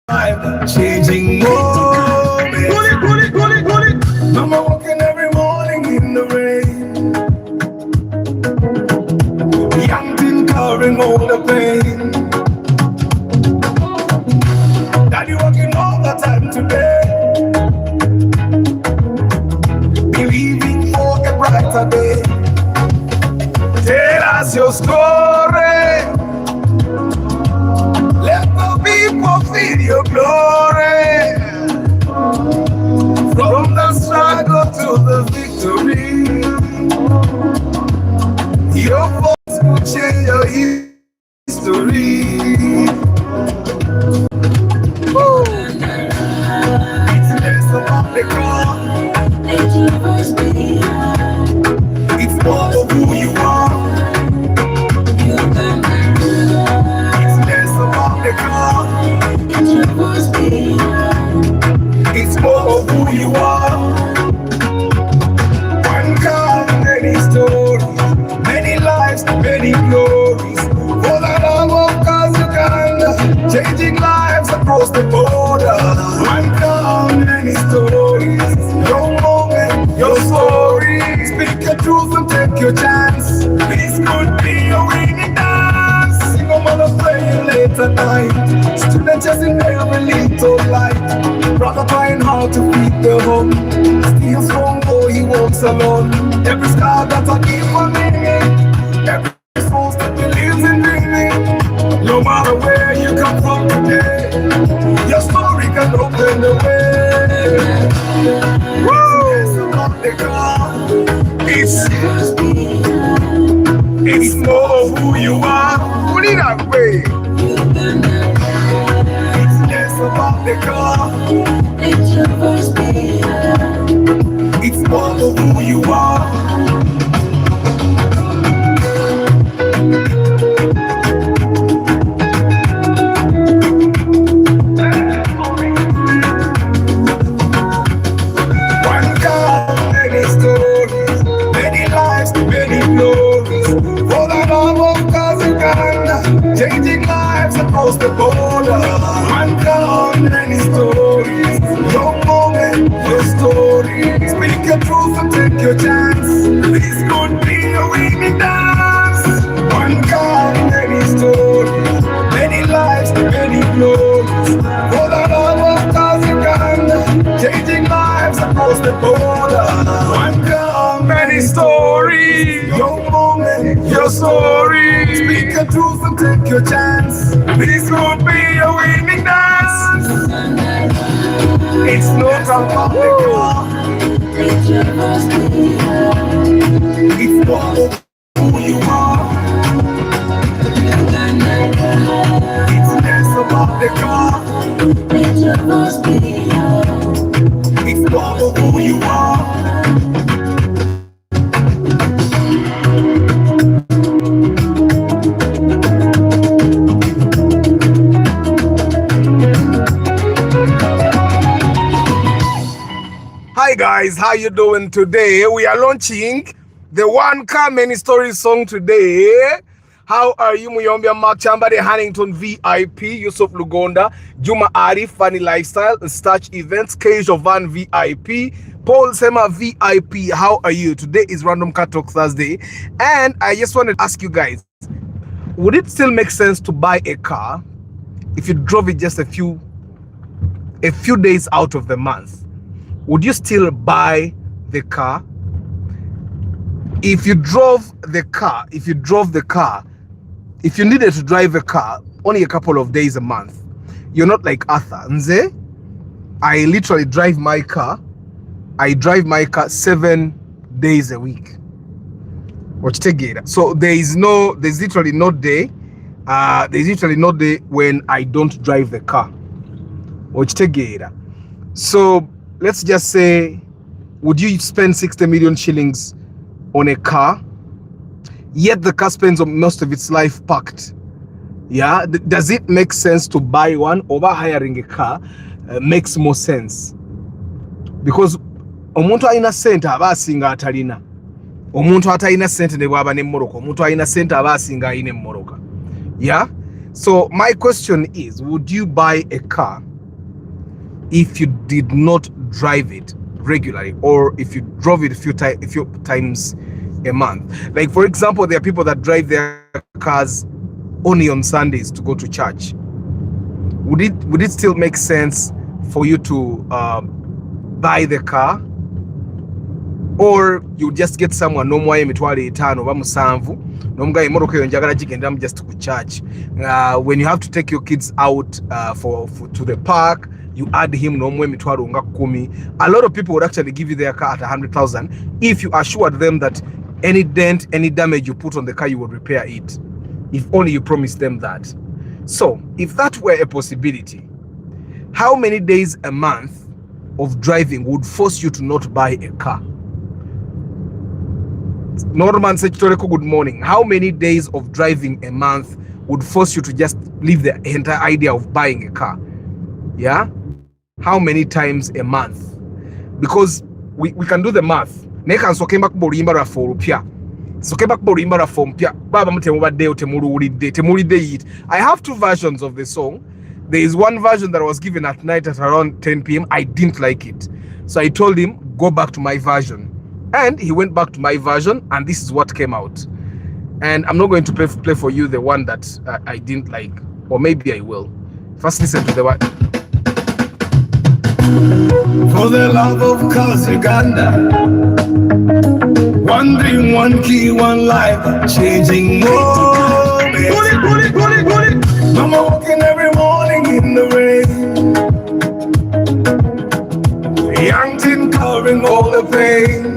Changing moments. Mama walking every morning in the rain. Young teen covering all the pain. Daddy working all the time today. Believing for a brighter day. Tell us your story. Let the people feel your glory. From the struggle to the victory. Your voice will change your history. Woo. It's less about the car. Let your voice be heard. It's more of who you are. It's less about the car. Let your voice be heard. It's more of who you are. One car, many stories, many lives, many glories. For the love of Uganda, changing lives across the border. One car, many stories. Your moment, your story. Speak your truth and take your chance. This could be a winning dance. Single mother praying late at night. Student chasing every little light. Brother trying hard to feed the home. Still strong though he walks alone. Every scar that I give for meaning. Every soul that believes in dreaming. No matter where you come from today, your story can open the way. Woo! It's more of who you are. Put it that way. It's less about the car. Let your voice be heard. It's more of who you are. One car, many stories, many lives, many glories. For the love of Uganda, changing lives across the border. One car, many stories. Your moment, your story. Speak your truth and take your chance. This could be a winning dance. One car, many stories, many lives, many glories. For the love of Uganda, changing lives across the border. One car, many stories. Your moment, your story. Speak your truth and take your chance. This could be a winning dance. It's not about the car. It's more of who you are. It's less about the car. It's more of who you are. Hi guys, how you doing today? We are launching the One Car Many Stories song today. How are you? Muyombia Mark Chambade, Hannington VIP, Yusuf Uganda, Juma Arif, Funny Lifestyle, Starch Events, Kejo Van VIP, Paul Sema VIP. How are you? Today is Random Car Talk Thursday. And I just wanted to ask you guys, would it still make sense to buy a car if you drove it just a few days out of the month? Would you still buy the car? If you drove the car, if you needed to drive a car only a couple of days a month, you're not like Arthur. Nze, I literally drive my car. I drive my car 7 days a week. So there's literally no day. There's literally no day when I don't drive the car. So let's just say, would you spend 60 million shillings on a car, yet the car spends most of its life parked? Yeah, does it make sense to buy one? Over hiring a car makes more sense, because omuntu alina sente aba asinga atalina. Omuntu atalina sente ne bwaba ne mmoroka, omuntu alina sente aba asinga alina emmoroka. Yeah, so my question is, would you buy a car if you did not drive it regularly, or if you drove it a few times a month. Like for example, there are people that drive their cars only on Sundays to go to church. Would it still make sense for you to buy the car, or you just get someone nomwaye emitwalo 5 oba 7 nomugaya imotoka eyo njagala gigendamu just to church? When you have to take your kids out for to the park, you add him nomwa emitwalo nga 10. A lot of people would actually give you their car at 100,000 if you assured them that any dent, any damage you put on the car, you will repair it, if only you promised them that. So if that were a possibility, how many days a month of driving would force you to not buy a car? Norman Sechtoreko, good morning. How many days of driving a month would force you to just leave the entire idea of buying a car? Yeah? How many times a month? Because we can do the math. Neka nsokemba kubolimba ra for rupia. Sokemba kubolimba ra for mpia. Baba mtemubadde temulide it. I have 2 versions of the song. There is one version that was given at night at around 10 p.m. I didn't like it. So I told him, go back to my version. And he went back to my version, and this is what came out. And I'm not going to play for you the one that I didn't like. Or maybe I will. First listen to the one. For the love of cause, Uganda. One dream, one key, one life, changing moments. Mama walking every morning in the rain. Young tin covering all the pain.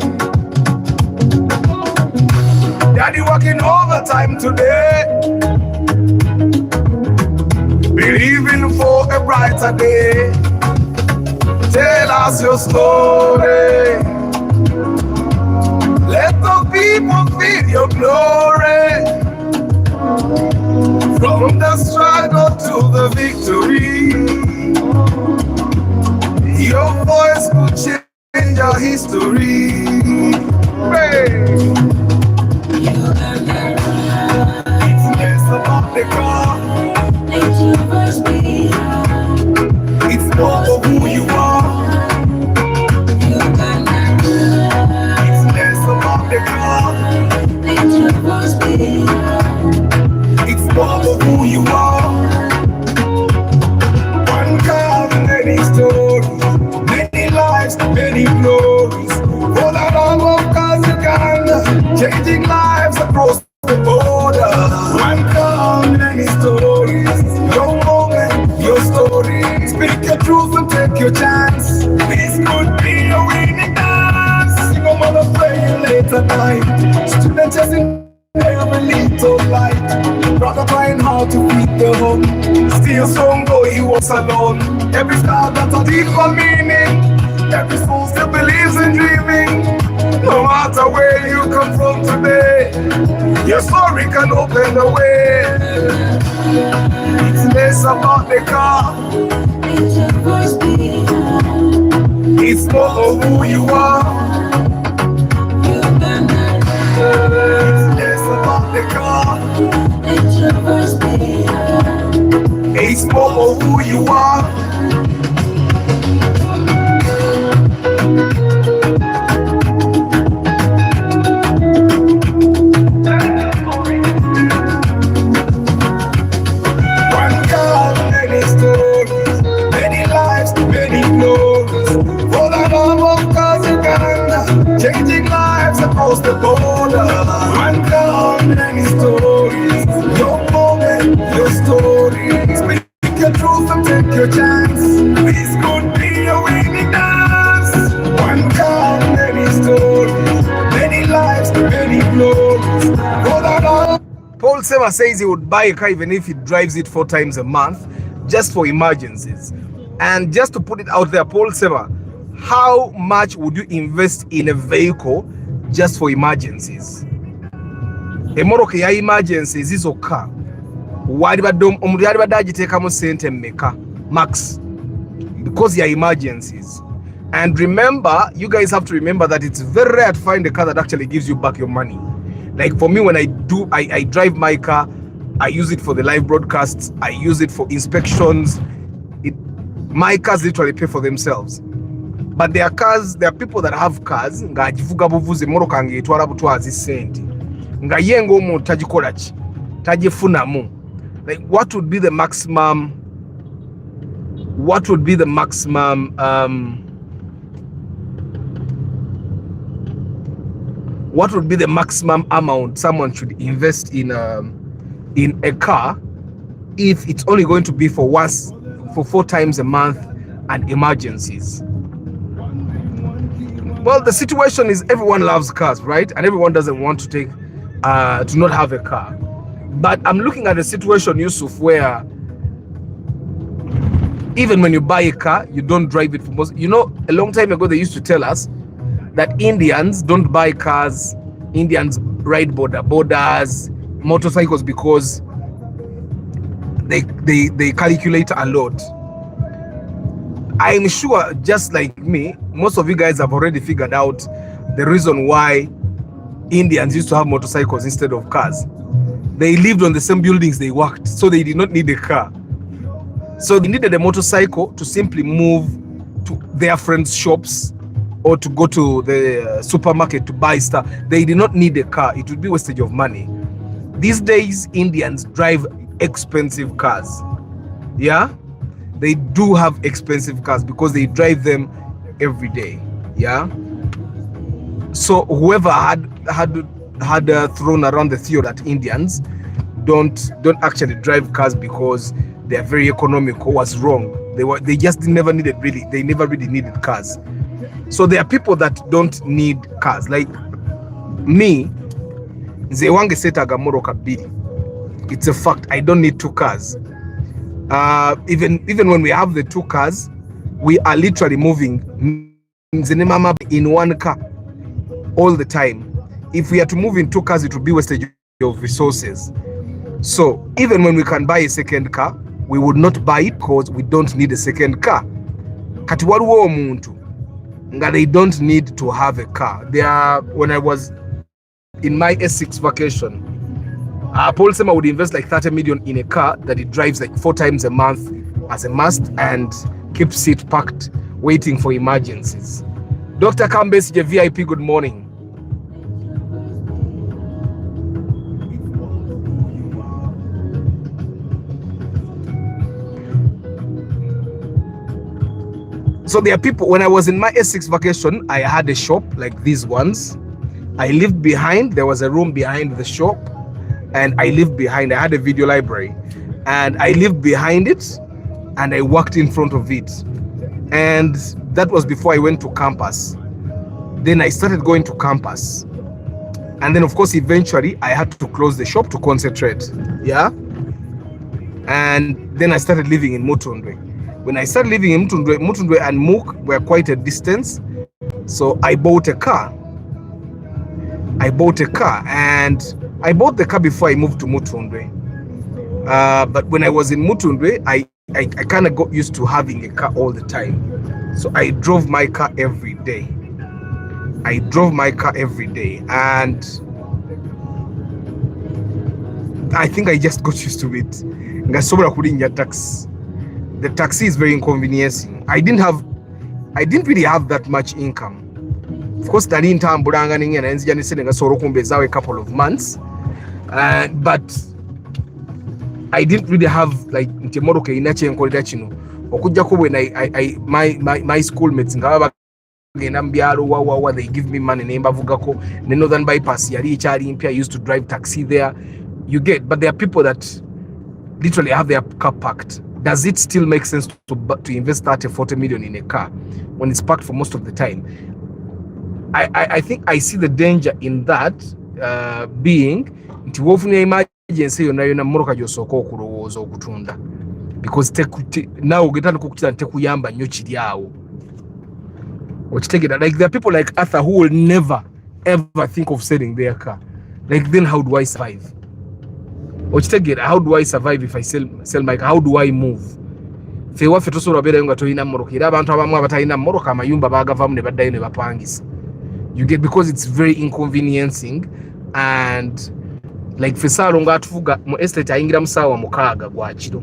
Daddy working overtime today, believing for a brighter day. Tell us your story. Let the people feel your glory. From the struggle to the victory, your voice could change our history. Hey. It's less about the car. It's more of who you are. It's less about the car. It's more of who you are. One car, many stories, many lives, many glories. For the love of cause, Uganda, changing lives across the border. One car, many stories. Your moment, your story. Speak your truth and take your chance. This could be a winning dance. Single mother praying late at night. Student chasing every little light. Brother trying hard to feed the home. Still strong though he was alone. Every star got a deeper meaning. Every soul still believes in dreaming. No matter where you come from today, your story can open the way. It's less about the car. It's more of who you are. It's less about the car. It's more of who you are. Changing lives across the border. One car, many stories. Your moment, your story. Speak your truth and take your chance. This could be a winning dance. One car, many stories. Many lives, many glories. Paul Sema says he would buy a car even if he drives it 4 times a month, just for emergencies. And just to put it out there, Paul Sema, how much would you invest in a vehicle just for emergencies? Emoroka ya emergencies is okay. Wali badom omuntu yali badagiteekamu sente mmeka max, because ya emergencies. And remember, you guys have to remember that it's very rare to find a car that actually gives you back your money. Like for me, when I drive my car, I use it for the live broadcasts, I use it for inspections. My cars literally pay for themselves. But there are people that have cars nga agivuga buvuzi moroka ngeetwala butwazi sente nga ye ng'omuntu tagikola ki tagifunamu. Like what would be the maximum amount someone should invest in a car if it's only going to be for 4 times a month and emergencies? Well, the situation is everyone loves cars, right? And everyone doesn't want to to not have a car. But I'm looking at a situation, Yusuf, where even when you buy a car, you don't drive it for most. You know, a long time ago, they used to tell us that Indians don't buy cars. Indians ride borders, motorcycles, because they calculate a lot. I'm sure, just like me, most of you guys have already figured out the reason why Indians used to have motorcycles instead of cars. They lived on the same buildings they worked, so they did not need a car. So they needed a motorcycle to simply move to their friends' shops or to go to the supermarket to buy stuff. They did not need a car. It would be wastage of money. These days, Indians drive expensive cars. Yeah? They do have expensive cars because they drive them every day. Yeah? So whoever had thrown around the theory that Indians don't actually drive cars because they're very economical was wrong. They just never really needed cars. So there are people that don't need cars. Like me, nze wange setaga moroka bbiri. It's a fact. I don't need 2 cars. Even when we have the 2 cars, we are literally moving in 1 car all the time. If we are to move in 2 cars, it would be wastage of resources. So even when we can buy a second car, we would not buy it because we don't need a second car. Kati waliwo omuntu nga they don't need to have a car. When I was in my S6 vacation, Paul Sema would invest like 30 million in a car that he drives like 4 times a month as a must and keeps it packed waiting for emergencies. Dr. Kambes, VIP, good morning. So there are people, when I was in my S6 vacation, I had a shop like these ones. I lived behind, there was a room behind the shop, and I lived behind, I had a video library, and I lived behind it, and I worked in front of it. And that was before I went to campus. Then I started going to campus. And then of course, eventually I had to close the shop to concentrate, yeah? And then I started living in Mutundwe. When I started living in Mutundwe and Mook were quite a distance. So I bought a car. And I bought the car before I moved to Mutundwe. But when I was in Mutundwe, I kind of got used to having a car all the time. So I drove my car every day. And I think I just got used to it. The taxi is very inconveniencing. I didn't really have that much income. Of course, a couple of months, but I didn't really have like my schoolmates they give me money. The Northern Bypass I used to drive taxi there. You get, but there are people that literally have their car parked. Does it still make sense to invest 30-40 million in a car when it's parked for most of the time? I think I see the danger in that being emergency because now tekuyamba nnyo kiri awo. Like there are people like Arthur who will never ever think of selling their car. Like then how do I survive? How do I survive if I sell my car? How do I move? You get, because it's very inconveniencing, and like estate ayingira musawa mukaaga gwa kiro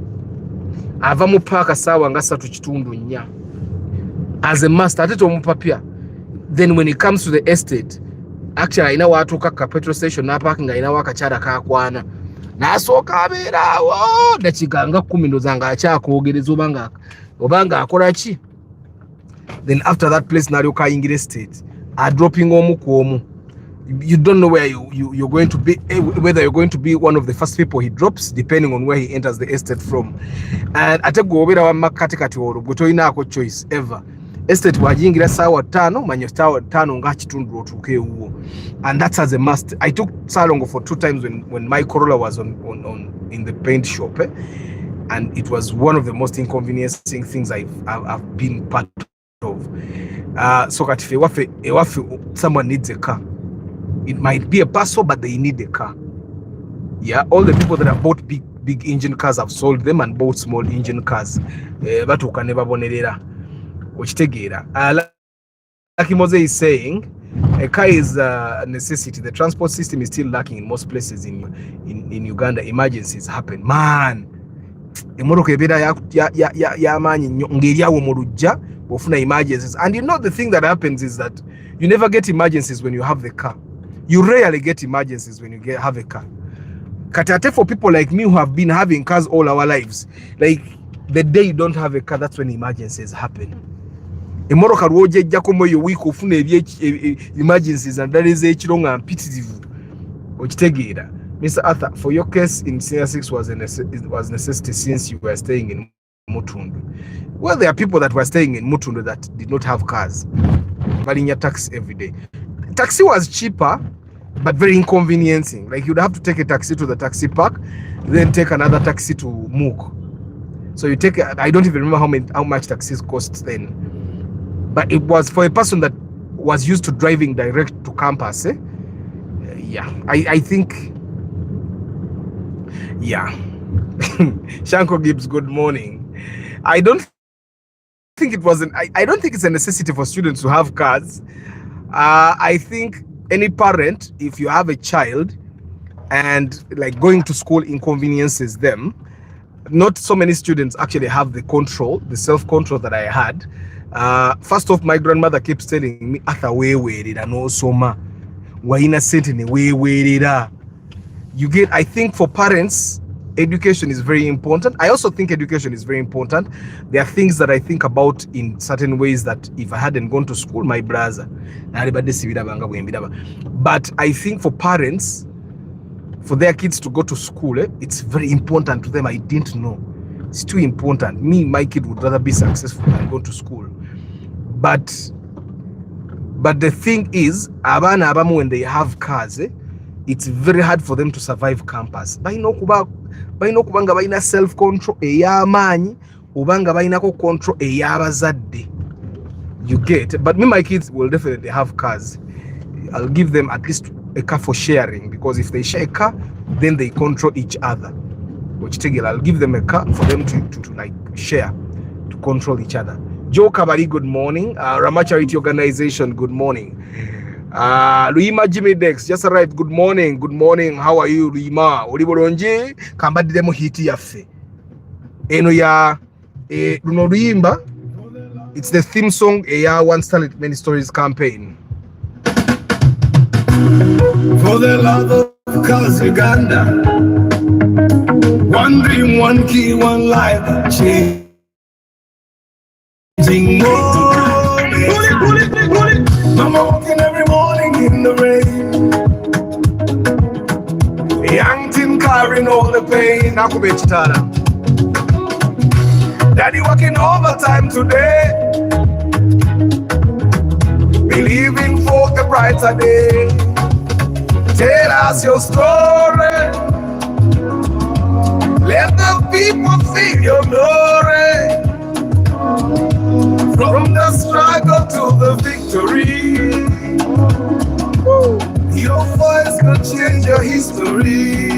ava mu paaka saawa nga 3:4 as a master ate tomupapya. Then when it comes to the estate, actually alina watuuka ka petrol station n'aparking alinawo akakyala kakwana n'asooka abeera awo dakiika nga 10 ndowooza nga akyakwogereza obanga akola ki. Then after that place n'alyoka ayingira estate dropping omu ku omu. You don't know where you're going to be, whether you're going to be one of the first people he drops, depending on where he enters the estate from. And ate gw'obeera wamma katikati olwo gwe tolinaako choice ever. Estate wajingira saawa 5 manyo saawa 5 nga kitundu otuuke ewuwo. And that's as a must. I took Salongo for 2 times when my Corolla was on in the paint shop, and it was one of the most inconveniencing things I've been part of. So katife ewaffe someone needs a car. It might be a parcel, but they need a car. Yeah, all the people that have bought big engine cars have sold them and bought small engine cars. But we can never bonerera. Like Mose is saying, a car is a necessity. The transport system is still lacking in most places in Uganda. Emergencies happen. Man, emergencies. And you know the thing that happens is that you never get emergencies when you have the car. You rarely get emergencies when you have a car. Katate, for people like me who have been having cars all our lives, like the day you don't have a car, that's when emergencies happen. Emoroka rwoje jakomo yo week ofuna emergencies and that is ekironga mpitirivu okitegeera. Mr. Arthur, for your case in Senior 6 was necessity since you were staying in Mutundu. Well, there are people that were staying in Mutundu that did not have cars, but in your taxi every day. Taxi was cheaper, but very inconveniencing. Like you'd have to take a taxi to the taxi park, then take another taxi to Mook. So you take, I don't even remember how much taxis cost then. But it was for a person that was used to driving direct to campus. Yeah, I think, yeah. Shanko Gibbs, good morning. I don't think it's a necessity for students to have cars. I think any parent, if you have a child and like going to school inconveniences them, not so many students actually have the control, the self-control that I had. First off, my grandmother keeps telling me, "Ata wewerera no soma, waina sente ne wewerera." You get, I think for parents, education is very important. I also think education is very important. There are things that I think about in certain ways that if I hadn't gone to school, my brother. But I think for parents, for their kids to go to school, it's very important to them. I didn't know. It's too important. Me, my kid would rather be successful than go to school. But the thing is, abana abamu when they have cars, it's very hard for them to survive campus. Baina kubanga baina self-control ey'amaanyi obanga bainako control ey'abazadde. You get? But me, my kids will definitely have cars. I'll give them at least a car for sharing, because if they share a car, then they control each other. Which I'll give them a car for them to like share, to control each other. Joe Kabari, good morning. Rama Charity Organization, good morning. Luima Jimmy Dex just arrived. Good morning. Good morning. How are you, Luima? Olibolonje kambadidemo hiti yaffe. Eno ya luno luyimba. It's the theme song eya One Starlet Many Stories campaign. For the love of cause Uganda, one dream, one key, one life, changing more. Pull it. Mama walking every morning in the rain, young tin carrying all the pain. Daddy working overtime today, believing for a brighter day. Tell us your story, let the people see your glory. From the struggle to the victory, your voice can change your history.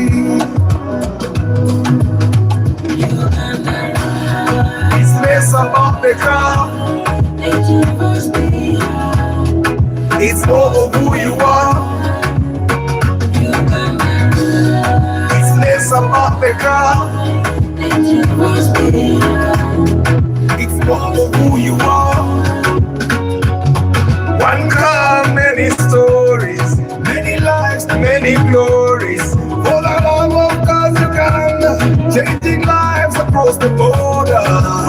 It's less about the car, it's more of who you are. It's less about the car, It's more of who you are. One car, many stories, many lives, many glories. For the love of cause Uganda, changing lives across the border.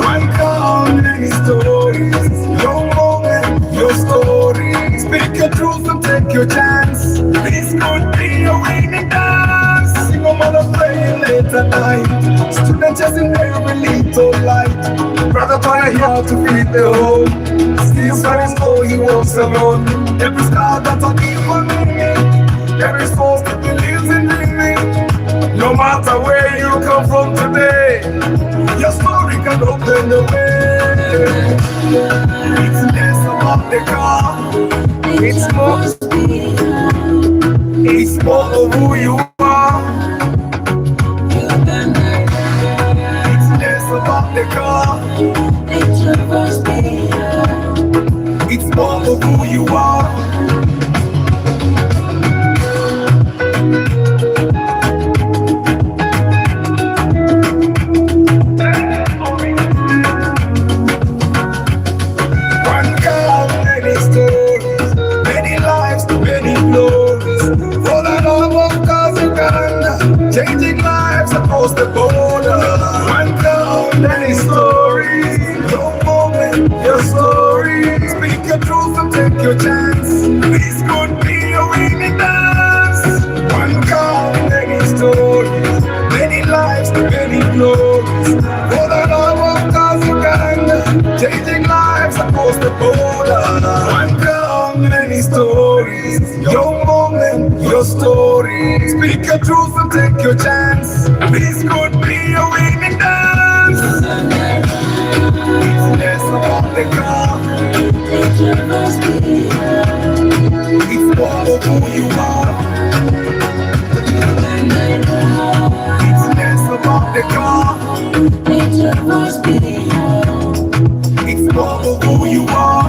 One car, many stories, your moment, your story. Speak your truth and take your chance. This could be a winning dance. Single mother praying late at night. Student chasing every little light. Brother trying hard to feed the home. Still standing though he walks alone. Every star that's a given meaning. Every soul that believes in dreaming. No matter where you come from today, your story can open the way. It's less about the car. It's more. It's more of who you are. It's less about the car. It's more of who you are. One car, many stories, many lives, many glories. For the love of cause Uganda, changing lives across the border. One car, many stories, your moment, your story. Speak your truth and take your chance. This could be a winning dance. One car, many stories, many lives, many glories. For the love of cause Uganda, changing lives across the border. One car, many stories, your moment, your story. Speak your truth and take your chance. This could be a winning dance. It's less about the car. It's more of who you are. It's less about the car. It's more of who you are.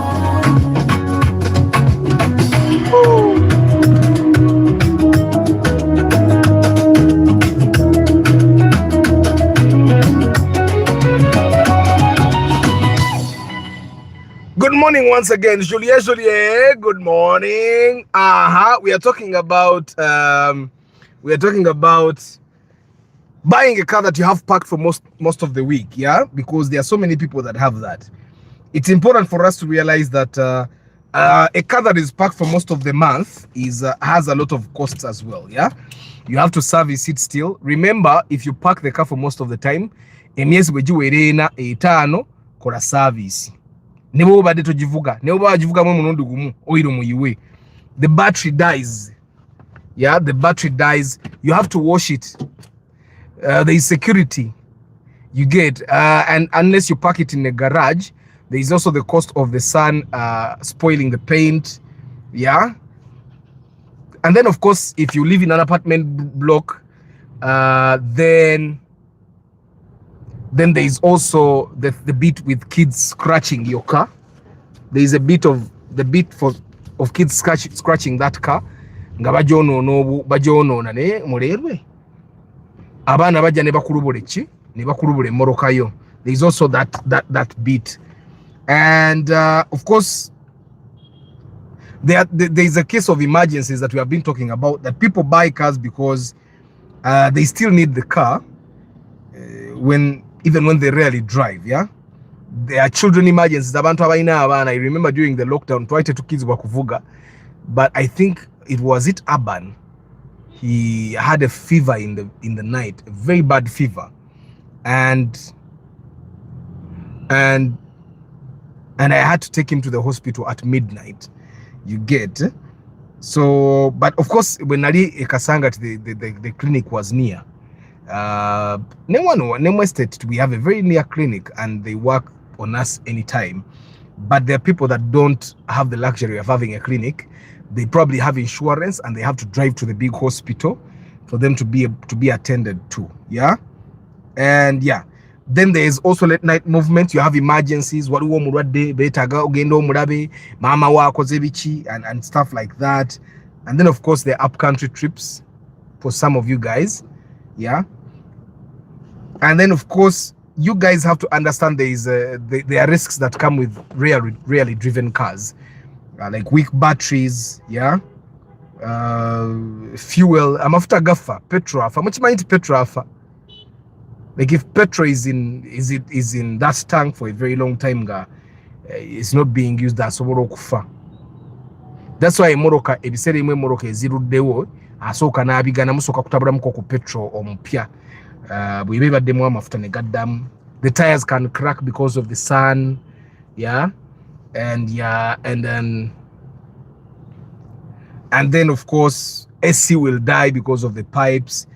Good morning once again, Julie. Good morning. We are talking about buying a car that you have parked for most of the week, yeah, because there are so many people that have that. It's important for us to realize that a car that is parked for most of the month has a lot of costs as well, yeah. You have to service it still. Remember, if you park the car for most of the time, emyezi bwegiwerena etaano kola service. Nebo obadde togivuga, nebo bagivugamu omurundi gumu oiro muyiwe. The battery dies. Yeah, the battery dies. You have to wash it. There is security you get, and unless you park it in a garage, there is also the cost of the sun spoiling the paint. Yeah, and then of course, if you live in an apartment block, then there is also the bit with kids scratching your car. There is a bit of kids scratching that car. Nga bajonoona ne mulerwe. Abana bajja ne bakulubula ki ne bakulubula emmoroka yo. There is also that bit, and of course there is a case of emergencies that we have been talking about, that people buy cars because they still need the car even when they rarely drive. Yeah, there are children emergencies. Abantu abalina abaana. I remember during the lockdown twaite tukizibwa kuvuga, but I think it was Urban. He had a fever in the night, a very bad fever, and I had to take him to the hospital at midnight. You get, so, but of course when Ali Ekasanga, the clinic was near. Name State, we have a very near clinic and they work on us anytime. But there are people that don't have the luxury of having a clinic. They probably have insurance and they have to drive to the big hospital for them to be attended to. Yeah, and yeah, then there is also late night movement. You have emergencies, waliwo mulwadde betaga ogenda omulabe mama wakoze biki and stuff like that. And then of course the up country trips for some of you guys. Yeah, And then of course you guys have to understand there are risks that come with really driven cars, like weak batteries, yeah, fuel, amafuta gafa, petrol afa. Muchimanyi petrol afa. Like if petrol is in that tank for a very long time, it's not being used, asobola okufa. That's why emoroka ebiseera imwe emoroka eziruddewo asooka n'abigana musooka kutabulamuko ku petrol omupya. Bweba ebaddemu amafuta ne gaddamu. The tires can crack because of the sun, yeah, and then of course AC will die because of the pipes.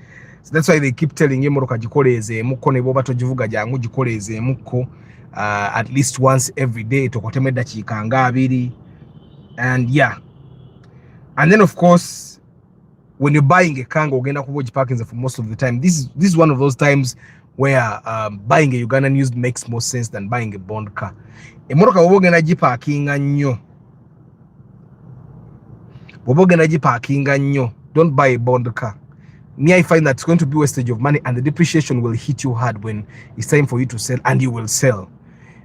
So that's why they keep telling you moroka gikoleze muko ne boba togivuga jangu gikoleze muko at least once every day tokoteme dakiika nga 2. And yeah, and then of course when you're buying a car ogenda kuboji parking for most of the time, this is one of those times where buying a Ugandan used makes more sense than buying a bond car. Emoroka obogenda giparkinga nnyo, obogenda giparkinga nnyo, don't buy a bond car. Me, I find that it's going to be wastage of money, and the depreciation will hit you hard when it's time for you to sell, and you will sell.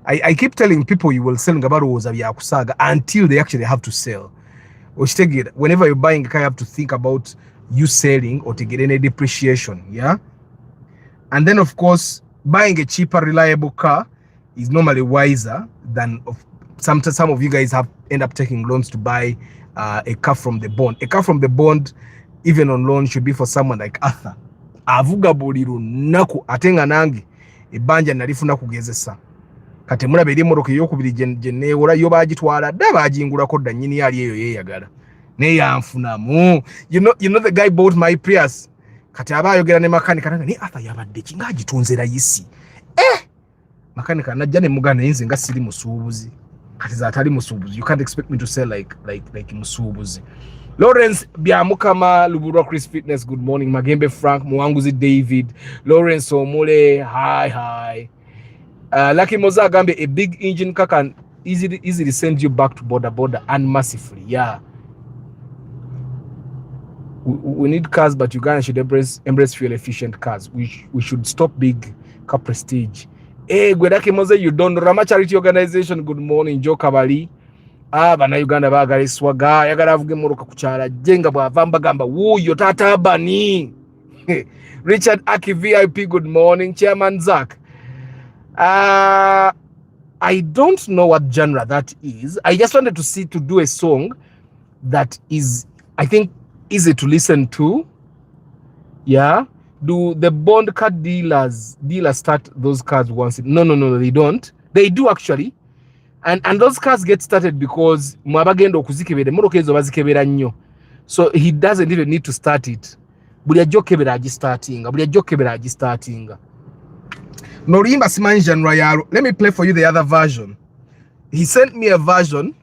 I keep telling people you will sell until they actually have to sell. Whenever you're buying a car, you have to think about you selling or to get any depreciation, yeah. And then of course buying a cheaper reliable car is normally wiser than some of you guys end up taking loans to buy a car from the bond. A car from the bond, even on loan, should be for someone like Arthur. Avuga buliro naku atenga nange ebanja nalifuna kugezesa. Kati mulabe eri moroka eyokubiri gyeneewola yo bagitwala dda bagingulako dda nnyini yali eyo yeeyagala naye yanfunamu. You know the guy bought my Prius. Kati aba ayogera ne makanika naye Arthur yabadde ki ng'agitunze layisi. Makanika najja ne mugana nze nga siri musuubuzi. Kati zaatali musuubuzi. You can't expect me to sell like musuubuzi. Lawrence Byamukama, Luburwa Chris Fitness, good morning. Magembe Frank, Mwanguzi David, Lawrence Omule, hi. Lucky Moza Gambe, a big engine car can easily send you back to border unmercifully. Yeah. We need cars, but Uganda should embrace fuel efficient cars. We should stop big car prestige. Hey, Gwedake Moza, you don't know. Rama Charity Organization, good morning. Joe Kabali. Bana Uganda bagala swaga yagala avuge moroka kuchala jenga bwavamba gamba wuyo tata bani. Richard Aki VIP, good morning. Chairman Zach. I don't know what genre that is. I just wanted to do a song that is, I think, easy to listen to. Yeah. Do the bond car dealers start those cars once? No, they don't. They do actually. And those cars get started because mwabagenda okuzikebera moroka ezo bazikebera nnyo. So he doesn't even need to start it. Buli ajokebera agistartinga. Norimba simanyi genre yalo. Let me play for you the other version. He sent me a version.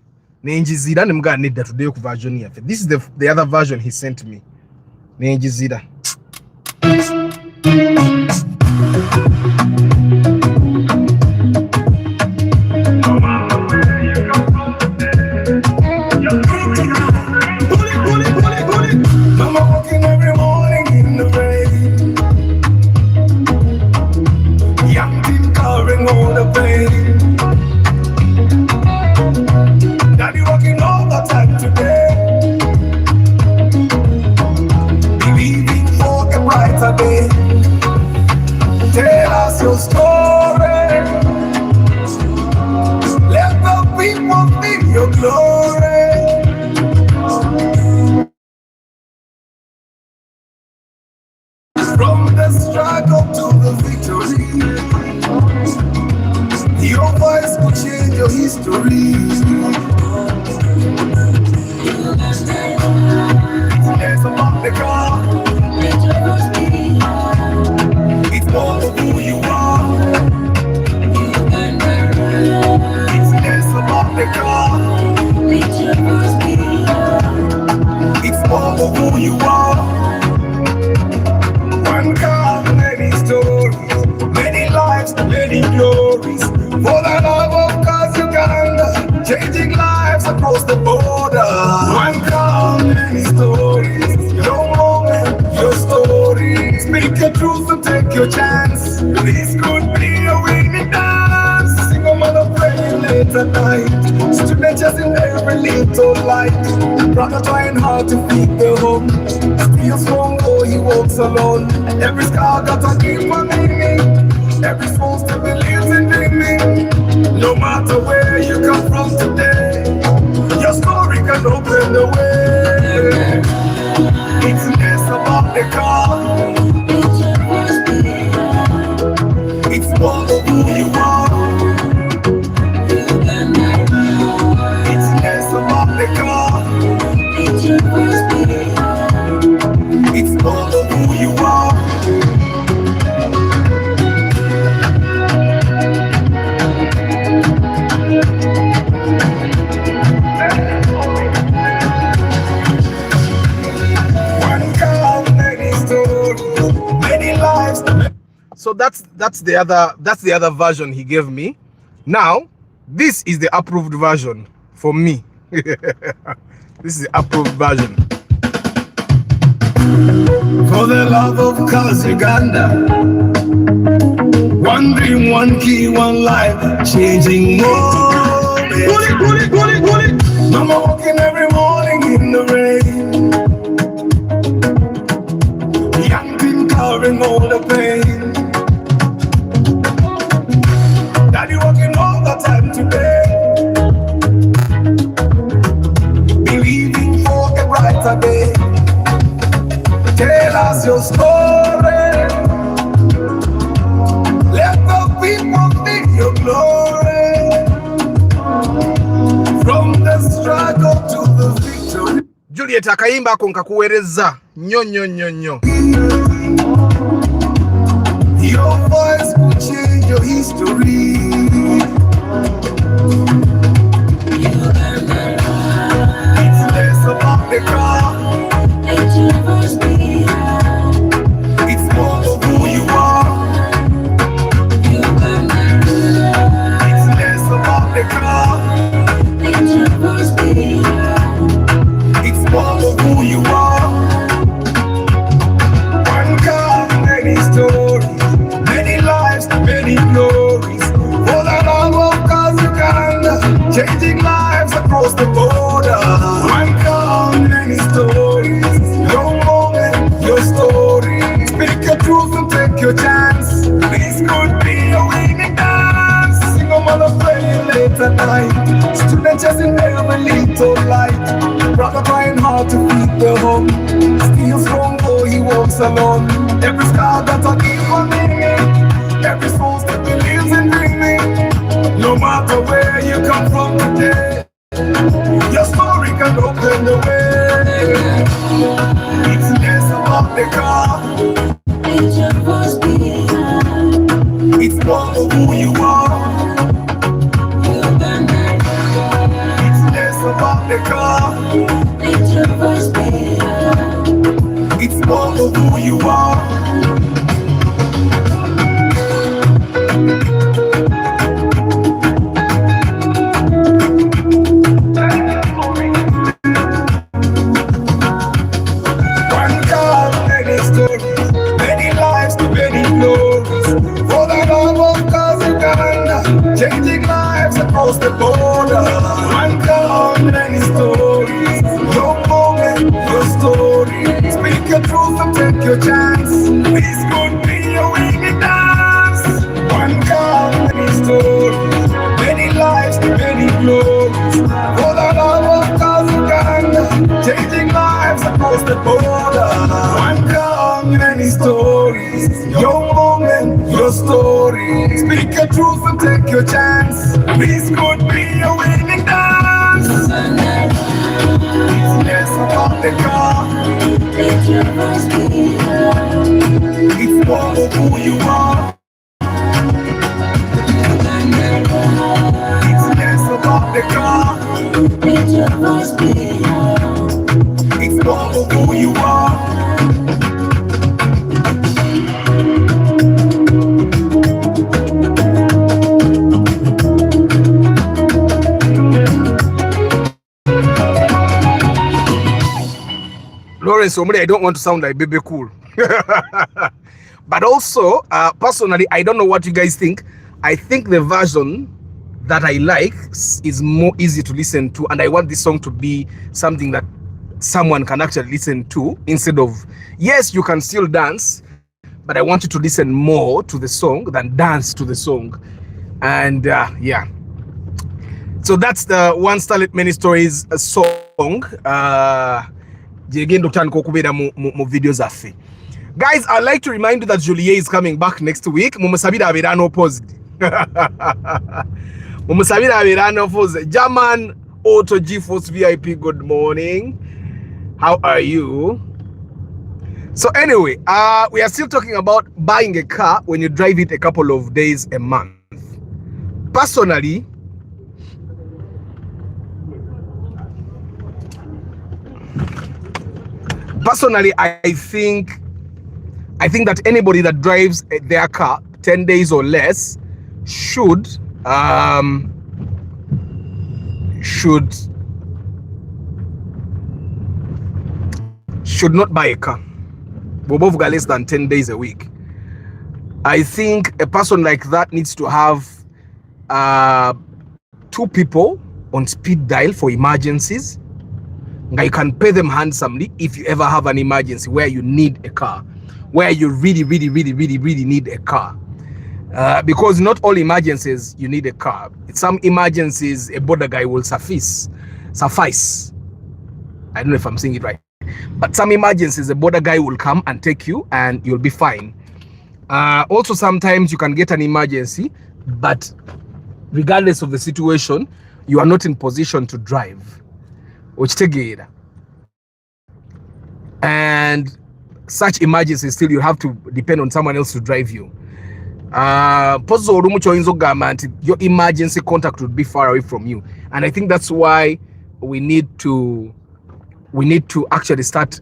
Nenjizira nemugana nedda tuddeyo ku version yaffe. This is the other version he sent me. Nenjizira. Tell us your story. Let the people see your glory. From the struggle to the victory, your voice will change your history. It's about the car. It's more of who you are. It's less about the car. It's more of who you are. One car, many stories, many lives, many glories. For the love of cars, Uganda, changing lives across the border. One car, many stories. Your moment, your story. Speak your truth and take your chance. This could be a winning dance. Single mother praying late at night. Student chasing every little light. Brother trying hard to feed the home. Still strong though he walks alone. And every scar got a deeper meaning. Every soul still believes in dreaming. No matter where you come from today, your story can open the way. It's less about the car. It's more of who you are. It's less about the car. It's more of who you are. So that's the other version he gave me. Now, this is the approved version for me. This is the approved version. For the love of cause Uganda, one dream, one key, one life, changing moment. Mama walking every morning in the rain, young teen carrying all the pain. Daddy working all the time today, believing for a brighter day. Tell us your story. Let the people see your glory. From the struggle to the victory. Juliet akayimba ako nkakuwereza nnyo nnyo nnyo nnyo. Your voice will change your history. It's less about the car. It's more of who you are. It's less about the car. It's more of who you are. One car, many stories, many lives, many glories. For the love of cause Uganda, changing lives across the border. One car, many stories. Your moment, your story. Speak your truth and take your chance. This could be a winning dance. Single mother praying late at night. Student chasing every little light. Brother trying hard to feed the home. Still strong though he walks alone. Every scar got a deeper meaning. Every soul still believes in dreaming. No matter where you come from today, your story can open the way. It's less about the car. It's more of who you are. It's less about the car. It's more of who you are. Changing lives across the border. One call, many stories. Your moment, your story. Speak your truth and take your chance. This could be a winning dance. One call, many stories. Many lives, many glories. For the love of cause Uganda, changing lives across the border. One call, many stories. Your moment, your story. Speak your truth and take your chance. This could be a winning dance. It's less about the car. It's more of who you are. It's less about the car. It's more of who you are. Lawrence Omri, I don't want to sound like Baby Cool. But also, personally, I don't know what you guys think. I think the version that I like is more easy to listen to, and I want this song to be something that someone can actually listen to instead of, yes, you can still dance, but I want you to listen more to the song than dance to the song. And yeah, so that's the One Starlet Many Stories song. Videos afe. Guys, I'd like to remind you that Julie is coming back next week. Mumusabira abera no pause. Mumusabira abera no pause. German Auto G-Force VIP, good morning. How are you? So anyway, we are still talking about buying a car when you drive it a couple of days a month. Personally, I think that anybody that drives their car 10 days or less should not buy a car. Both got less than 10 days a week. I think a person like that needs to have 2 people on speed dial for emergencies. You can pay them handsomely if you ever have an emergency where you need a car, where you really need a car. Because not all emergencies you need a car. Some emergencies a border guy will suffice. I don't know if I'm saying it right, but some emergencies a border guy will come and take you and you'll be fine. Also, sometimes you can get an emergency, but regardless of the situation, you are not in position to drive. And such emergencies, still you have to depend on someone else to drive you. Your emergency contact would be far away from you, and I think that's why we need to actually start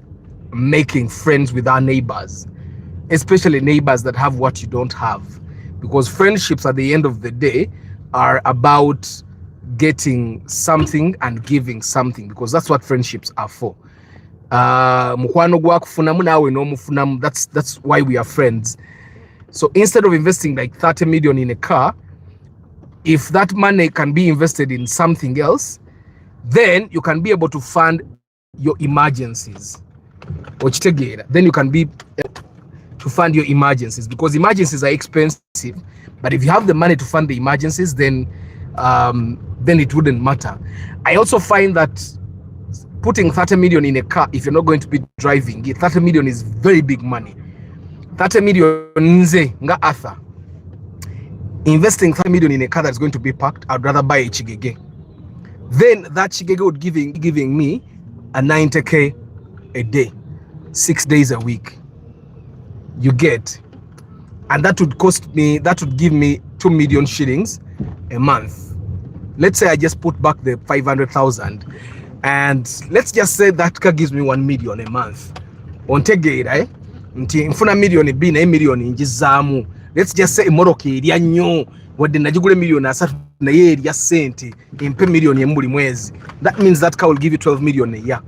making friends with our neighbors, especially neighbors that have what you don't have, because friendships at the end of the day are about getting something and giving something, because that's what friendships are for. That's why we are friends. So instead of investing like 30 million in a car, if that money can be invested in something else, then you can be able to fund your emergencies. Then you can be to fund your emergencies, because emergencies are expensive. But if you have the money to fund the emergencies, then it wouldn't matter. I also find that putting 30 million in a car, if you're not going to be driving, 30 million is very big money. 30 million nze nga Arthur. Investing 30 million in a car that's going to be parked, I'd rather buy a Chigege. Then that Chigege would giving me a 90k a day, 6 days a week. You get, and that would give me 2 million shillings a month. Let's say I just put back the 500,000, and let's just say that car gives me 1 million a month. On tegera, eh? Nti mfuna million b na million njizamu. Let's just say imoroka erya nnyo wadde najigule million 3 na ye erya sente impe million embuli mwezi. That means that car will give you 12 million a year,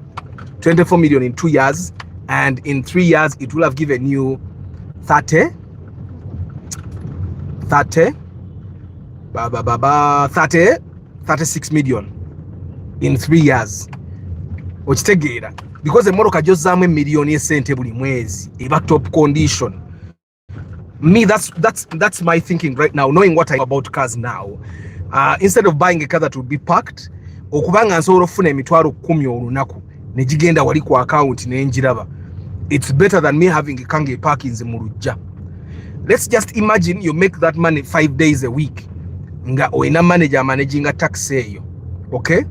24 million in 2 years, and in 3 years it will have given you 36 million in 3 years. Okitegeera, because emoroka gyozaamu emiliyoni esente buli mwezi eba top condition. Me, that's my thinking right now, knowing what I know about cars now. Instead of buying a car that would be parked, okubanga nsobola okufuna emitwalo 10 olunaku negigenda wali ku account nenjiraba, it's better than me having a kange parkings mu lujja. Let's just imagine you make that money 5 days a week, nga oina manager managing a tax eyo, okay,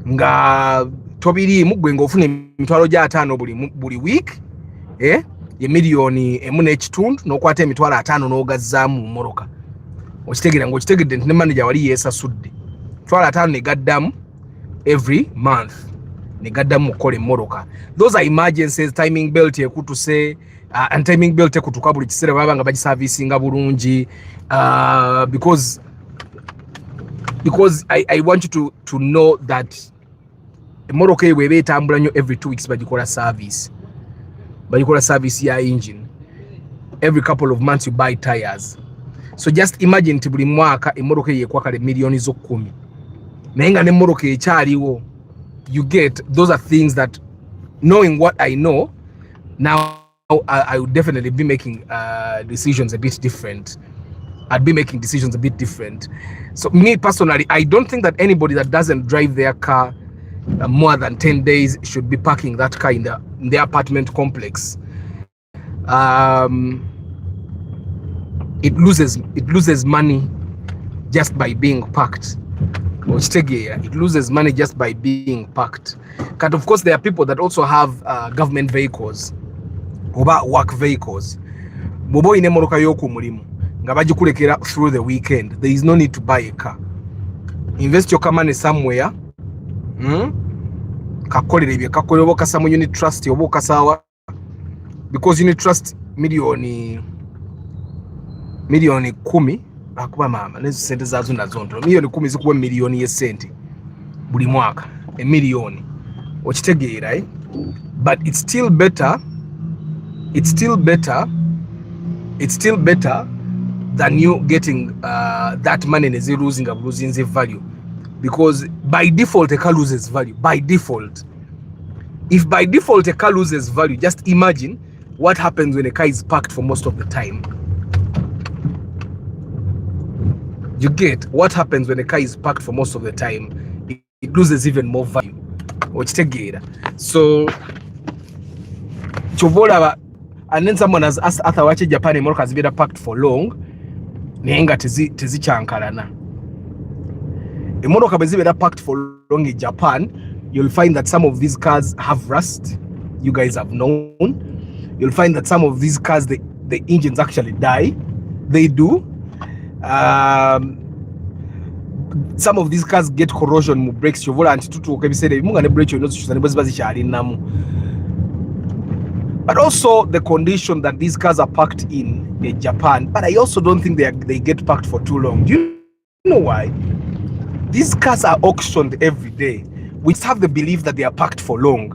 nga tobiri mugwe nga ofuna emitwalo gya 5 buli week, ye miliyoni emu n'ekitundu n'okwata emitwalo 5 n'ogazzaamu mu moroka. Okitegera ng'okitegedde nti ne manager wali yeesasudde emitwalo 5 ne gaddamu every month, ne gaddamu mukola emmoroka. Those are emergencies. Timing belt ekutuse, and timing belt ekutuka buli kiseera baba nga bagiservicinga bulungi, because I want you to know that emmoroka eyo bw'eba etambula nnyo every 2 weeks bagikola service ya engine. every couple of months you buy tires. So just imagine nti buli mwaka emmoroka yekwa kale millions zo 10 naye nga n'emmoroka ekyaliwo. You get, those are things that, knowing what I know now, I would definitely be making decisions a bit different. I'd be making decisions a bit different. So me personally, I don't think that anybody that doesn't drive their car more than 10 days should be parking that car in the apartment complex. It loses money just by being parked. It loses money just by being parked. And of course, there are people that also have government vehicles or work vehicles. Bobo ine moroka yoku mulimu nga bagikulekera through the weekend. There is no need to buy a car. Invest your money somewhere. Kakolere bye kakolere obokasa mu unit trust obokasawa, because unit trust milioni 10 akuba mama nezo sente zazo nazonto milioni 10 zikuwa milioni ye sente buli mwaka emilioni okitegeera but it's still better than you getting that money and losing the value, because by default a car loses value. By default, if by default a car loses value, just imagine what happens when a car is parked for most of the time. You get what happens when a car is parked for most of the time. It loses even more value. So chovola, and then someone has asked after watching Japan emmoroka has been parked for long nenga tezichankalana. Emmoroka bwe zibeera parked for long in Japan, you'll find that some of these cars have rust. You guys have known. You'll find that some of these cars, the engines actually die. They do. Some of these cars get corrosion mu brakes chovola anti tutuuka ebiseera ebimu ne brake yonna zikyusa ne bwe ziba zikyalinamu. But also the condition that these cars are parked in Japan. But I also don't think they get parked for too long. Do you know why? These cars are auctioned every day. We have the belief that they are parked for long.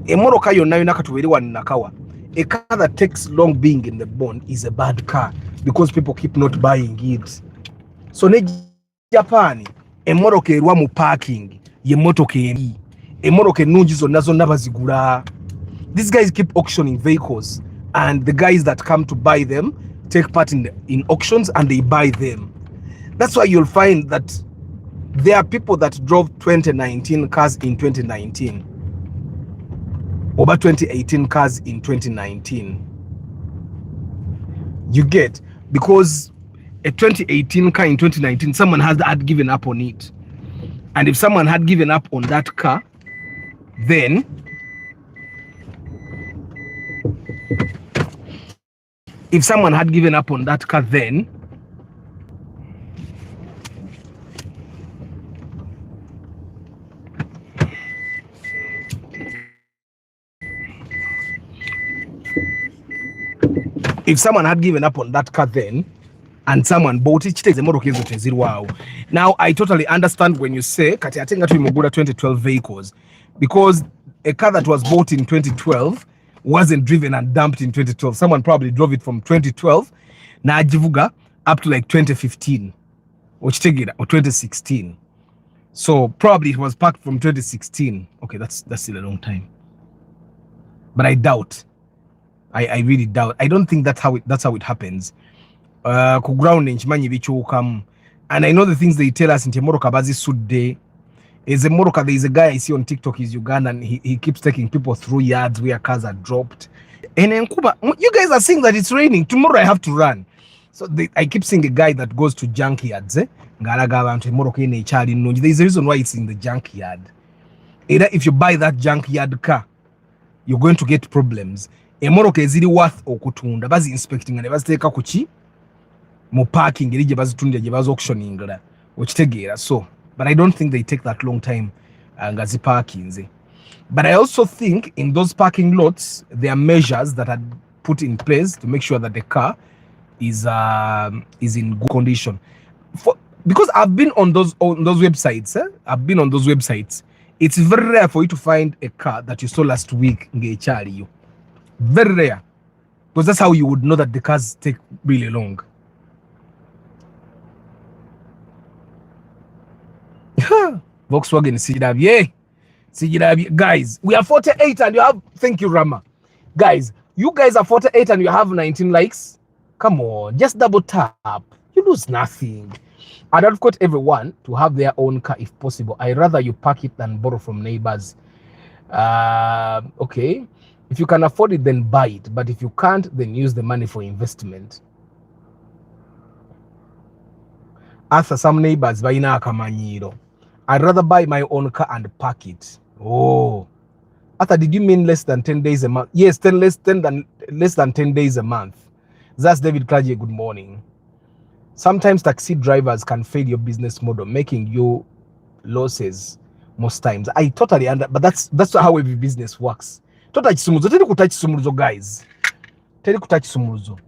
Emmoroka yonna yonna katuwerewa nakawa. A car that takes long being in the bond is a bad car because people keep not buying it. So ne Japan emmoroka erwa mu parking ye motoka eri. Emmoroka ennungi zonna zonna bazigula. These guys keep auctioning vehicles, and the guys that come to buy them take part in auctions and they buy them. That's why you'll find that there are people that drove 2019 cars in 2019, over 2018 cars in 2019. You get, because a 2018 car in 2019, someone had given up on it. And if someone had given up on that car, then if someone had given up on that car, then and someone bought it, now I totally understand when you say kati ate nga tuli mugula 2012 vehicles, because a car that was bought in 2012 wasn't driven and dumped in 2012. Someone probably drove it from 2012 na ajivuga up to like 2015 or 2016. So probably it was parked from 2016. Okay, that's still a long time. But I doubt. I really doubt. I don't think that's how it happens. Ku ground nchimanyi bichukamu. And I know the things they tell us in Emmoroka bazi sudde. Is Emmoroka, there is a guy I see on TikTok, he's Uganda, and he keeps taking people through yards where cars are dropped. And in Cuba, you guys are saying that it's raining. Tomorrow I have to run. So I keep seeing a guy that goes to junkyards. There is a reason why it's in the junkyard. Either if you buy that junkyard car, you're going to get problems. Emmoroka eziri worth okutunda bazi inspecting and baziteka kuki mu parking eri gye bazitundira gye bazi auctioning la okitegeera. So but I don't think they take that long time nga zi parkinze. But I also think in those parking lots there are measures that are put in place to make sure that the car is in good condition. Because I've been on those websites. I've been on those websites. It's very rare for you to find a car that you saw last week ngechali you. Very rare. because that's how you would know that the cars take really long. Volkswagen CGW. Guys, we are 48 and you have, thank you Rama. Guys, you guys are 48 and you have 19 likes. Come on, just double tap. You lose nothing. I'd advocate everyone to have their own car if possible. I rather you park it than borrow from neighbors. Okay, if you can afford it, then buy it. But if you can't, then use the money for investment. After some neighbors buy na kamanyiro. I'd rather buy my own car and park it. Oh, after did you mean less than 10 days a month? Yes, less than 10 days a month. That's David Klaje. Good morning. Sometimes taxi drivers can fail your business model, making you losses most times. I totally understand, but that's how every business works. Totally sumuzo. Tell you touch sumuzo, guys. Tell you touch sumuzo.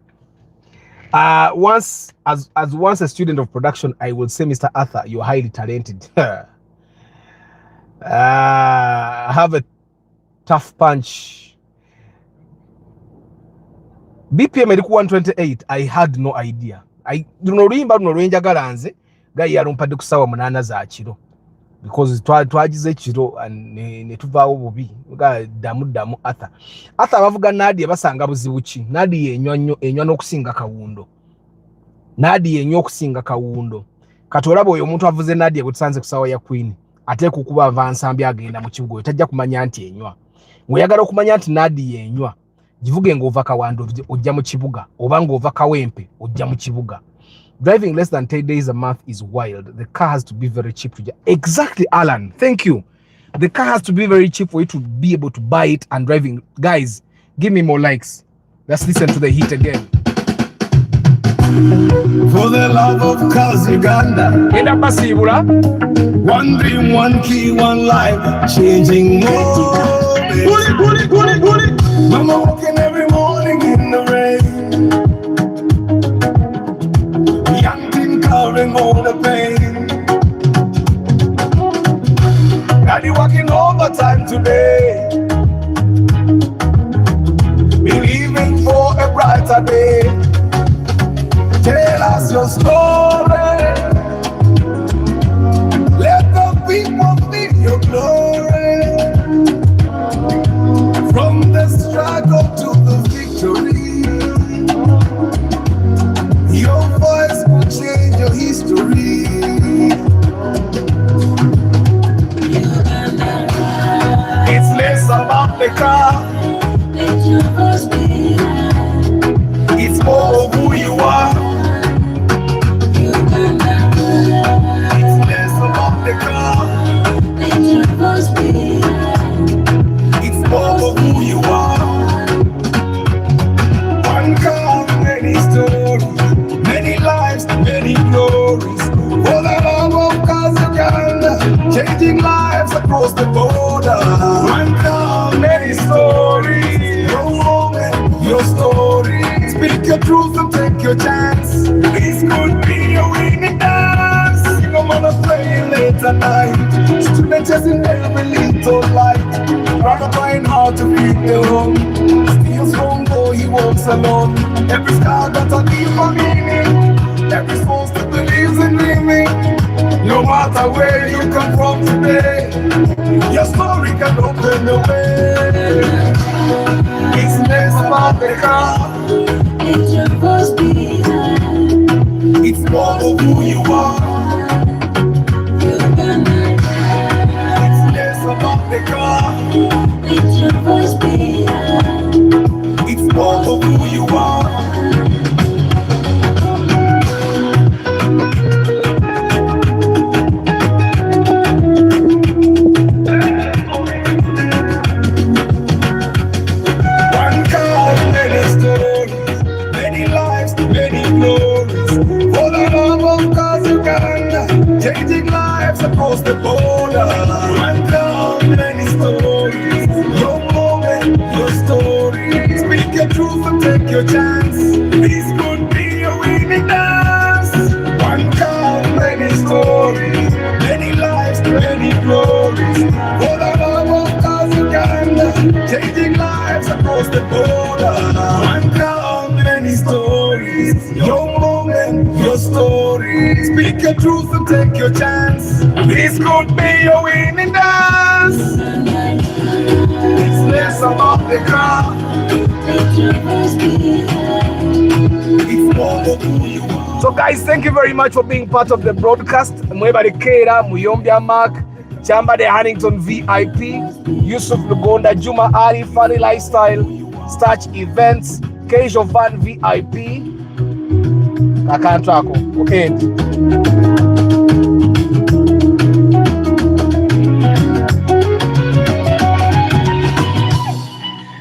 Once a student of production, I will say, Mr. Arthur, you're highly talented. Have a tough punch. BPM ilikuwa 128. I had no idea. Runorimba runorenja garanze gayi yarumpadde kusawa munana za kiro because twagize kiro ne tuvaawo bubi ga damu Arthur bavuga Nadia basanga buzibuki. Nadia enywa n'okusinga kawundo. Nadia enywa okusinga kawundo. Katolabo oyo omuntu avuze Nadia gutusanze kusawa ya Queen ate kukuba avansambi agenda mu kibugo tajja kumanya nti enywa. Ngoyagala okumanya nti Nadia enywa jivuge ngova kawando ojja mu kibuga oba ngova kawempe ojja mu kibuga. Driving less than 10 days a month is wild. The car has to be very cheap to exactly, Alan, thank you. The car has to be very cheap for you to be able to buy it and driving. Guys, give me more likes. Let's listen to the heat again. For the love of cars, Uganda. One dream, one key, one life, changing more. Mama walking every morning in the rain. Young teen covering all the pain. Daddy working overtime today, believing for a brighter day. Tell us your story. Let the people feel your glory. From the struggle to the victory, your voice will change your history. It's less about the car, it's more of who you are. It's less about the car, it's more of who you are. One car, many stories, many lives, many glories. For the love of cars, Uganda, changing lives across the border. One car, many stories. Your moment, your story. Speak your truth and take your chance. This could be a winning dance. No matter playing late at night. Student chasing every little light. Rather trying hard to feed the home. Still strong though he walks alone. Every scar got a deeper meaning. Every soul still believes in dreaming. No matter where you come from today, your story can open the way. It's less about the car, it's your voice behind. it's more of who you are. It's less about the car, It's your voice behind. it's more of who you are. One car, many stories, many lives, many glories. For the love of cars, Uganda, changing lives across the border. One car, many stories, your moment, your story. Speak your truth and take your chance. This could be a winning dance. One car, many stories, many lives, many glories. For the love of cars, Uganda, changing lives across the border. One car, Your moment, your story. Speak your truth and take your chance. This could be your winning dance. It's less about the car. Let your voice be heard. It's more of who you are. So guys, thank you very much for being part of the broadcast. Mwebale Kera, Muyombia Mark, Chamba de Hannington VIP, Yusuf Lugonda, Juma Ali, Funny Lifestyle, Starch Events, Kejo Van VIP. Kakantrako, okay.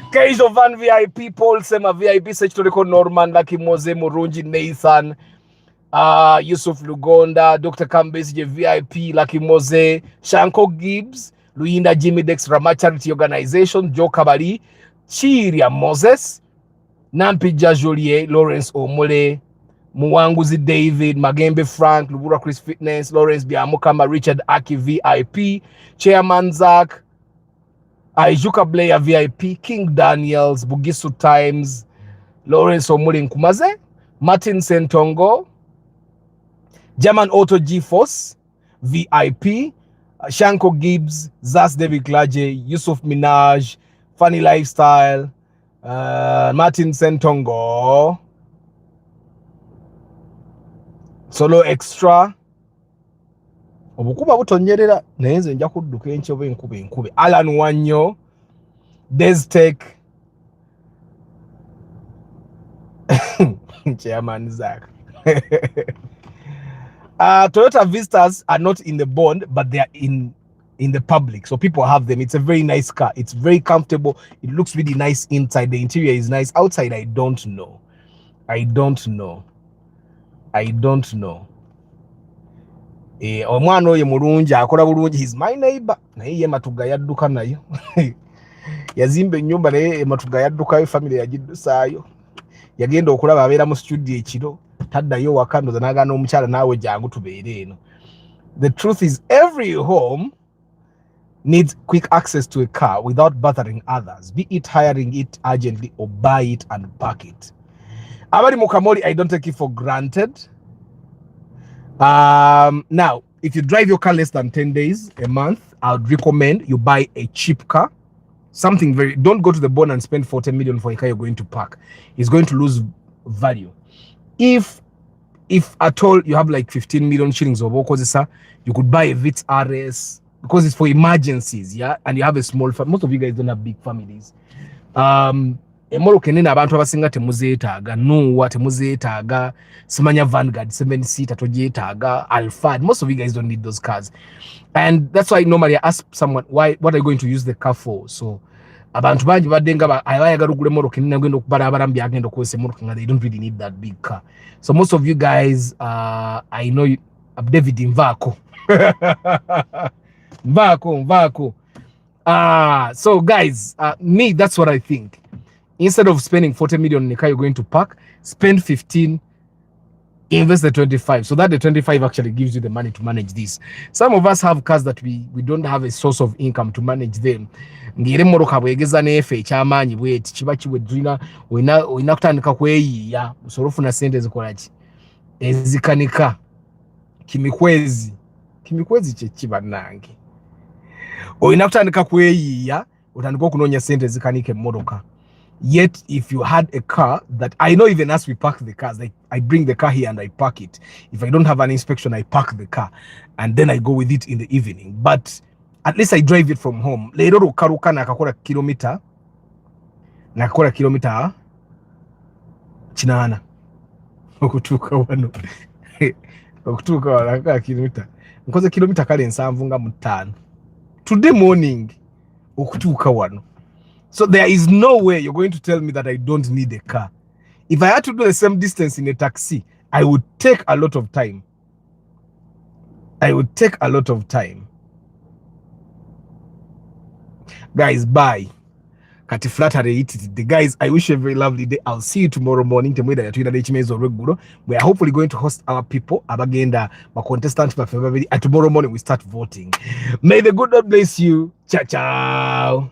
Kejo Van VIP, Paul Sema VIP, Sechtoriko Norman, Lucky Moze, Murunji, Nathan, Yusuf Lugonda, Dr. Kambesi VIP, Lucky Moze, Shanko Gibbs, Luinda Jimmy Dex Rama Charity Organization, Joe Kabali, Chiria Moses, Nampi Jajolier, Lawrence Omole, Muwanguzi David, Magembe Frank, Lubura Chris Fitness, Lawrence Biamukama, Richard Aki VIP, Chairman Zach, Aijuka Blair VIP, King Daniels, Bugisu Times, Lawrence Omole Nkumaze, Martin Sentongo, German Auto G-Force, VIP, Shanko Gibbs, Zas David Klaje, Yusuf Minaj, Funny Lifestyle, Martin Sentongo, Solo Extra, obukuba butonyerera naye nze nja kudduka enkyebe enkube Alan Wanyo, Deztech, Chairman Zach. Toyota Vistas are not in the bond, but they are in the public, so people have them. It's a very nice car. It's very comfortable. It looks really nice inside. The interior is nice. Outside, I don't know. Omwana oyo mulungi akola bulungi. He's my neighbor. Naye ye matuga yadduka nayo. Yazimba ennyumba naye matuga yaddukayo, family yagiddusayo. Yagenda okulaba abeera mu studio ekiro. Taddayo waka ndoza n'agaana omukyala naawe jangu tubeere eno. The truth is, every home needs quick access to a car without bothering others, be it hiring it urgently or buy it and park it. Abari Mukamori, I don't take it for granted. Now, if you drive your car less than 10 days a month, I would recommend you buy a cheap car. Don't go to the bond and spend 40 million for a car you're going to park. It's going to lose value. If at all you have like 15 million shillings of Okozisa, you could buy a Vitz RS because it's for emergencies, yeah, and you have a small family. Most of you guys don't have big families. Emoro kenena abantu abasinga temuzeetaaga, Nuwa temuzeetaaga, Simanya Vanguard 7-seater tojeetaaga, Alphard. Most of you guys don't need those cars, and that's why normally I ask someone, what are you going to use the car for? So abantu bangi badenga ayagala ogula emoroka enene agenda okubalabala mbi agenda okukozesa emoroka nga they don't really need that big car. So most of you guys, I know you, David Mvako. Mvako. So guys, me, that's what I think. Instead of spending 40 million in a car you're going to park, spend 15, invest the 25, so that the 25 actually gives you the money to manage this. Some of us have cars that we don't have a source of income to manage them. Ngire moroka bwegeza nefe ekyamanyi bweti kiba kiwedrina oyina kutandika kweyiya musorofu na sente zikolaki ezikanika kimikwezi kye kiba nange oyina kutandika kweyiya otandika okunonya sente zikanike moroka. Yet, if you had a car that I know, even as we park the cars, like I bring the car here and I park it. If I don't have an inspection, I park the car and then I go with it in the evening. But at least I drive it from home. Lero rukaruka nakakora kilomita chinana okutuuka wano okutuuka wano kilomita nkoze kilomita kale 7 nga mu 5 today morning okutuuka wano. So there is no way you're going to tell me that I don't need a car. If I had to do the same distance in a taxi, I would take a lot of time. Guys, bye. Kati flattery it. The guys, I wish you a very lovely day. I'll see you tomorrow morning. Where we are hopefully going to host our people. Abagenda, my contestant, my favorite. And tomorrow morning we start voting. May the good Lord bless you. Ciao, ciao.